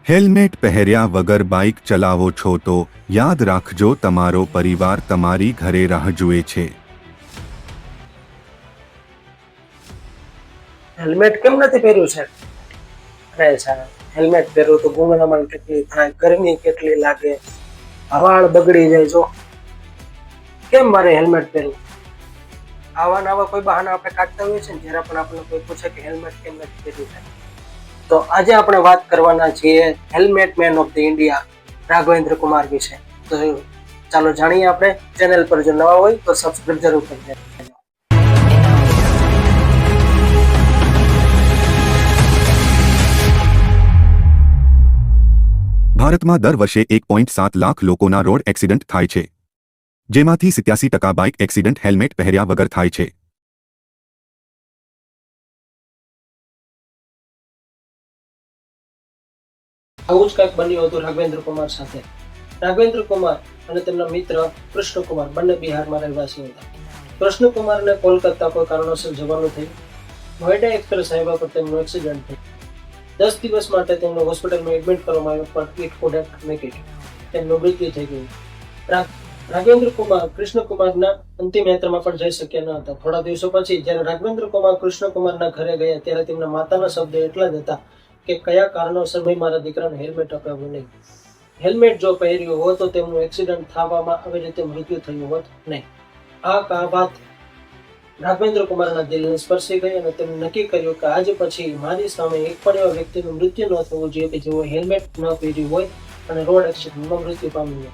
Helmet પહેર્યા વગર bike ચલાવો છો તો યાદ રાખજો, તમારો પરિવાર તમારી ઘરે રાહ જુએ છે. હેલ્મેટ કેમ નથી પહેર્યું છે? અરે સાહેબ, હેલ્મેટ પહેરવું તો ગુંગળામણ કેટલી થાય, ગરમી કેટલી લાગે, વાળ બગડી જાય. જો કેમ મારે હેલ્મેટ પહેરવું? આવા નવા કોઈ બહાના આપણે કાઢતા હોઈએ છે ને, જ્યારે પણ આપણને કોઈ પૂછે કે હેલ્મેટ કેમ નથી પહેર્યું છે, તો આજે આપણે વાત કરવાના છીએ helmet man of the India Raghavendra Kumar વિશે. તો ચાલો જાણીએ. આપણે ચેનલ પર જો નવા હોય તો સબસ્ક્રાઇબ જરૂર કરજો. ભારતમાં દર વર્ષે 1.7 લાખ લોકોના રોડ એક્સિડન્ટ થાય છે, જેમાંથી 87% બાઇક એક્સિડન્ટ હેલ્મેટ પહેર્યા વગર થાય છે. આવું જ કંઈક બન્યું હતું રાઘવેન્દ્ર કુમાર સાથે. રાઘવેન્દ્ર કુમાર અને તેમના મિત્ર કૃષ્ણ કુમાર બંને બિહારમાં રહેવાસી હતા. કૃષ્ણ કુમારને કોલકાતા કોઈ કારણોસર જવાનું થયું. નોઈડા એક્સપ્રેસ હાઈવે પર તેમનું એક્સિડન્ટ થયું. 10 દિવસ માટે તેમને હોસ્પિટલમાં એડમિટ કરવામાં આવ્યો, પણ ઇટ કુડન્ટ મેક ઇટ. તેમનું મૃત્યુ થઈ ગયું. રાઘવેન્દ્ર કુમાર કૃષ્ણ કુમારના અંતિમ યાત્રામાં પણ જઈ શક્યા ન હતા. થોડા દિવસો પછી જ્યારે રાઘવેન્દ્ર કુમાર કૃષ્ણ કુમારના ઘરે ગયા, ત્યારે તેમના માતાના શબ્દ એટલા જ હતા કે કયા કારણોસર ભાઈ મારા દીકરાને હેલ્મેટ અપાવ્યું નહીં. હેલ્મેટ જો પહેર્યું હોત તો તેમનું એક્સિડન્ટ થવામાં આવી રીતે મૃત્યુ થયું હોત નહીં. આ વાત રાઘવેન્દ્ર કુમારના દિલને સ્પર્શી ગઈ અને તેમણે નક્કી કર્યું કે આજે પછી મારી સામે એક પણ એવા વ્યક્તિનું મૃત્યુ ન થવું જોઈએ કે જેઓ હેલ્મેટ ન પહેર્યું હોય અને રોડ એક્સિડન્ટમાં મૃત્યુ પામ્યું હોય.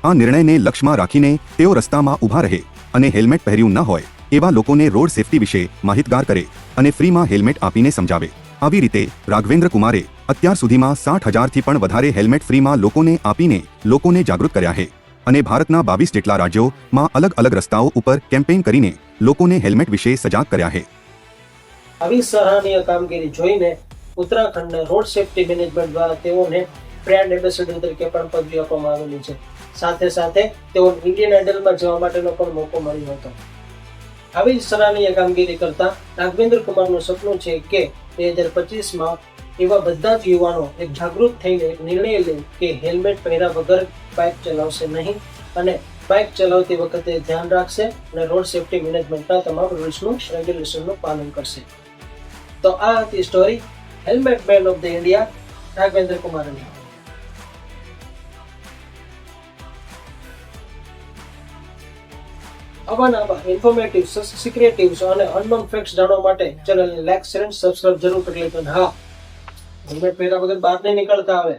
આ નિર્ણયને લક્ષ્યમાં રાખીને તેઓ રસ્તામાં ઊભા રહે અને હેલ્મેટ પહેર્યું ન હોય એવા લોકોને રોડ સેફટી વિશે માહિતગાર કરે અને ફ્રીમાં હેલ્મેટ આપીને સમજાવે. આવી રીતે રાઘવેન્દ્ર કુમારે અત્યાર સુધીમાં 60,000થી પણ વધારે હેલ્મેટ ફ્રીમાં લોકોને આપીને લોકોને જાગૃત કર્યા છે અને ભારતના 22 જેટલા રાજ્યોમાં અલગ અલગ રસ્તાઓ ઉપર કેમ્પેઇન કરીને લોકોને હેલ્મેટ વિશે સજાગ કર્યા છે. આવી સરાહનીય કામગીરી જોઈને ઉત્તરાખંડના રોડ સેફટી મેનેજમેન્ટ દ્વારા તેઓને બ્રાન્ડ એમ્બેસેડર તરીકે પણ પદવી આપવામાં આવેલી છે. સાથે સાથે તેઓને ઇન્ડિયન આઇડલમાં જવા માટેનો પણ મોકો મળ્યો હતો. આવી સરાહનીય કામગીરી કરતા રાઘવેન્દ્ર કુમારનું સપનું છે કે 2025માં એવા બધા જ યુવાનો એક જાગૃત થઈને એક નિર્ણય લે કે હેલ્મેટ પહેર્યા વગર બાઇક ચલાવશે નહીં અને બાઇક ચલાવતી વખતે ધ્યાન રાખશે અને રોડ સેફટી મેનેજમેન્ટના તમામ રૂલ્સનું રેગ્યુલેશનનું પાલન કરશે. તો આ હતી story helmet man of the India Raghavendra કુમારની. આવા ઇન્ફોર્મેટિવ, સિક્રેટિવ્સ અને અનનોન ફેક્ટ્સ જાણવા માટે ચેનલને લાઈક, શેર અને સબસ્ક્રાઇબ જરૂર કરી લેજો. હા, હેલ્મેટ પહેર્યા વગર બહાર નહીં નીકળતા આવે.